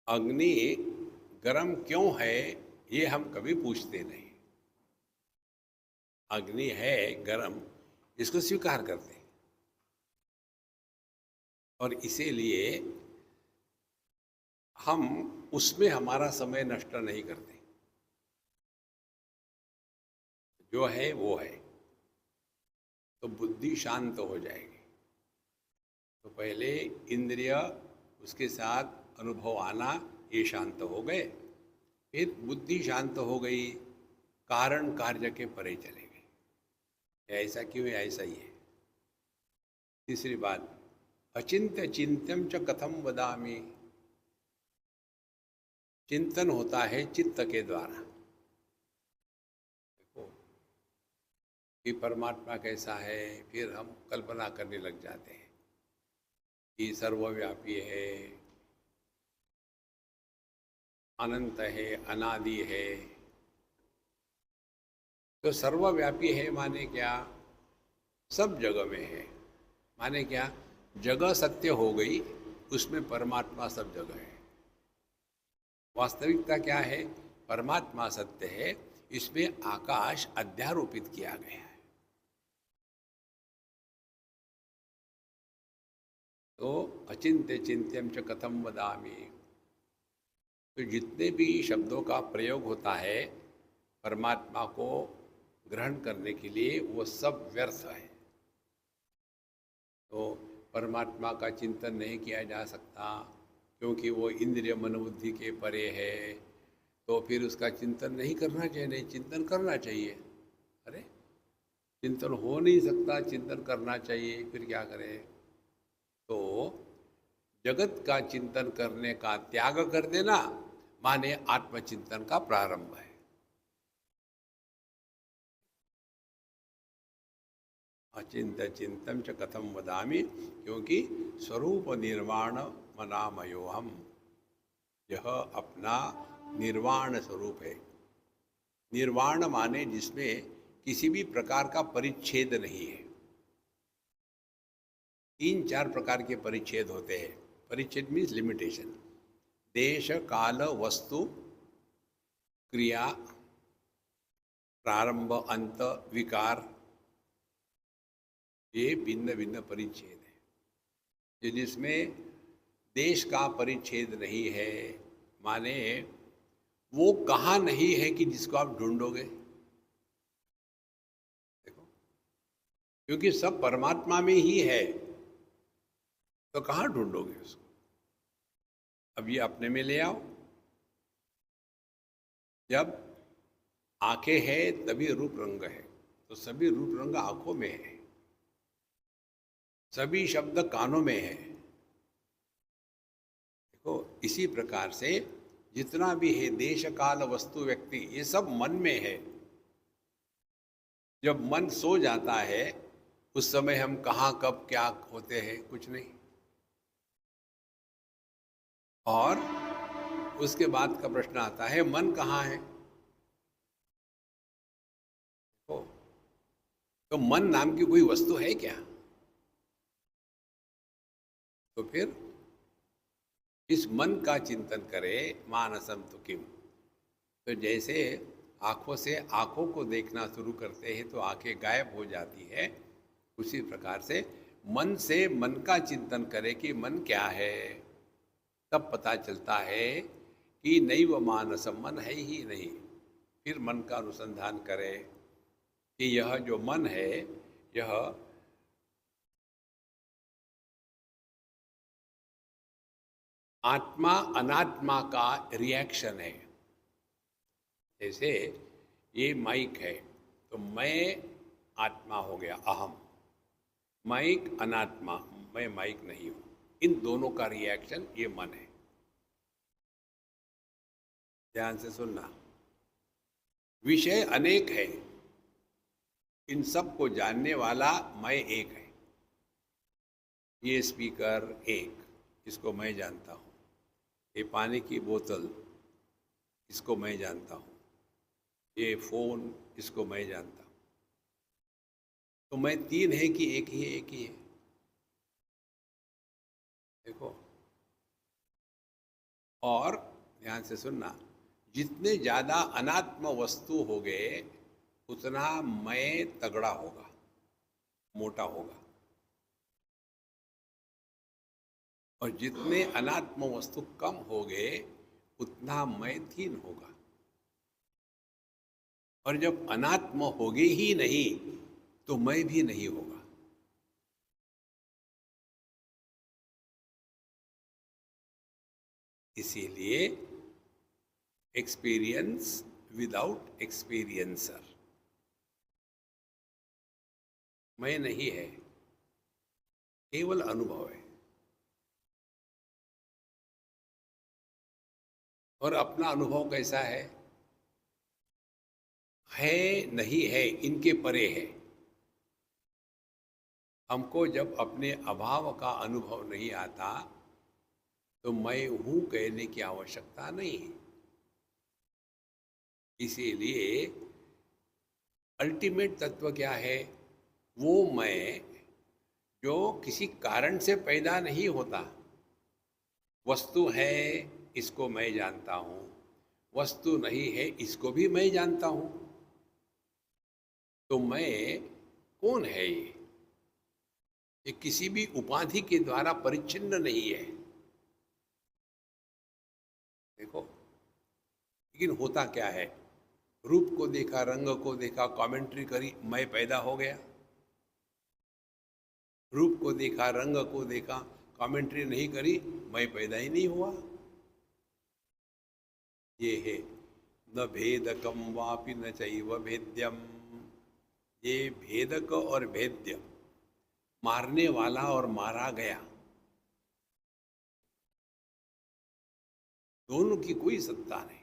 अग्नि गर्म क्यों है ये हम कभी पूछते नहीं। अग्नि है गर्म, इसको स्वीकार करते हैं और इसीलिए हम उसमें हमारा समय नष्ट नहीं करते। जो है वो है, तो बुद्धि शांत हो जाएगी। तो पहले इंद्रिय, उसके साथ अनुभव आना, ये शांत हो गए। फिर बुद्धि शांत हो गई, कारण कार्य के परे चले गए। ऐसा क्यों है? ऐसा ही है। तीसरी बात, अचिंत्य चिंत्यम च कथम वदामि। चिंतन होता है चित्त के द्वारा। देखो कि परमात्मा कैसा है, फिर हम कल्पना करने लग जाते हैं कि सर्वव्यापी है, अनंत है, अनादि है। तो सर्वव्यापी है माने क्या? सब जगह में है। माने क्या? जगह सत्य हो गई, उसमें परमात्मा सब जगह है। वास्तविकता क्या है? परमात्मा सत्य है, इसमें आकाश अध्यारोपित किया गया है। तो अचिंत्य चिंत्यम च कथम वदामि। तो जितने भी शब्दों का प्रयोग होता है परमात्मा को ग्रहण करने के लिए, वो सब व्यर्थ है। तो परमात्मा का चिंतन नहीं किया जा सकता, क्योंकि वो इंद्रिय मनोबुद्धि के परे है। तो फिर उसका चिंतन नहीं करना चाहिए। नहीं, चिंतन करना चाहिए। अरे, चिंतन हो नहीं सकता, चिंतन करना चाहिए, फिर क्या करें? तो जगत का चिंतन करने का त्याग कर देना माने आत्मचिंतन का प्रारंभ है। अचिंत चिंतन च कथम वदामि, क्योंकि स्वरूप निर्वाण मनामयो हम। यह अपना निर्वाण स्वरूप है। निर्वाण माने जिसमें किसी भी प्रकार का परिच्छेद नहीं है। तीन चार प्रकार के परिच्छेद होते हैं। परिच्छेद मीन्स लिमिटेशन। देश काल वस्तु क्रिया, प्रारंभ अंत विकार, ये भिन्न भिन्न परिच्छेद है। ये जिसमें देश का परिच्छेद नहीं है, माने वो कहाँ नहीं है कि जिसको आप ढूंढोगे। देखो, क्योंकि सब परमात्मा में ही है, तो कहाँ ढूंढोगे उसको? अब ये अपने में ले आओ। जब आंखें हैं तभी रूप रंग है, तो सभी रूप रंग आंखों में है। सभी शब्द कानों में है। देखो, इसी प्रकार से जितना भी है, देश काल वस्तु व्यक्ति, ये सब मन में है। जब मन सो जाता है, उस समय हम कहाँ कब क्या होते हैं, कुछ नहीं। और उसके बाद का प्रश्न आता है, मन कहाँ है? तो, तो मन नाम की कोई वस्तु है क्या? तो फिर इस मन का चिंतन करे, मानसम तो किम। तो जैसे आँखों से आँखों को देखना शुरू करते हैं तो आंखें गायब हो जाती है, उसी प्रकार से मन से मन का चिंतन करे कि मन क्या है। तब पता चलता है कि नैव मानसम, मन है ही नहीं। फिर मन का अनुसंधान करें कि यह जो मन है, यह आत्मा अनात्मा का रिएक्शन है। जैसे ये माइक है, तो मैं आत्मा हो गया, अहम। माइक अनात्मा, मैं माइक नहीं हूं। इन दोनों का रिएक्शन ये मन है। ध्यान से सुनना। विषय अनेक है, इन सब को जानने वाला मैं एक है। ये स्पीकर एक, इसको मैं जानता हूँ। ये पानी की बोतल, इसको मैं जानता हूँ। ये फोन, इसको मैं जानता हूँ। तो मैं तीन है कि एक ही है? एक ही है। देखो, और ध्यान से सुनना, जितने ज़्यादा अनात्म वस्तु हो गए उतना मैं तगड़ा होगा, मोटा होगा, और जितने अनात्म वस्तु कम हो गए उतना मैं धीन होगा। और जब अनात्म होगे ही नहीं तो मैं भी नहीं होगा। इसीलिए एक्सपीरियंस विदाउट एक्सपीरियंसर, मैं नहीं है, केवल अनुभव है। और अपना अनुभव कैसा है नहीं है, इनके परे है। हमको जब अपने अभाव का अनुभव नहीं आता तो मैं हूं कहने की आवश्यकता नहीं है। इसीलिए अल्टीमेट तत्व क्या है? वो मैं जो किसी कारण से पैदा नहीं होता। वस्तु है इसको मैं जानता हूँ, वस्तु नहीं है इसको भी मैं जानता हूँ। तो मैं कौन है? ये किसी भी उपाधि के द्वारा परिच्छिन्न नहीं है। देखो, लेकिन होता क्या है? रूप को देखा, रंग को देखा, कमेंट्री करी, मैं पैदा हो गया। रूप को देखा, रंग को देखा, कमेंट्री नहीं करी, मैं पैदा ही नहीं हुआ। ये है न भेदकम वापि न चैव भेद्यम। ये भेदक और भेद्य, मारने वाला और मारा गया, दोनों की कोई सत्ता नहीं।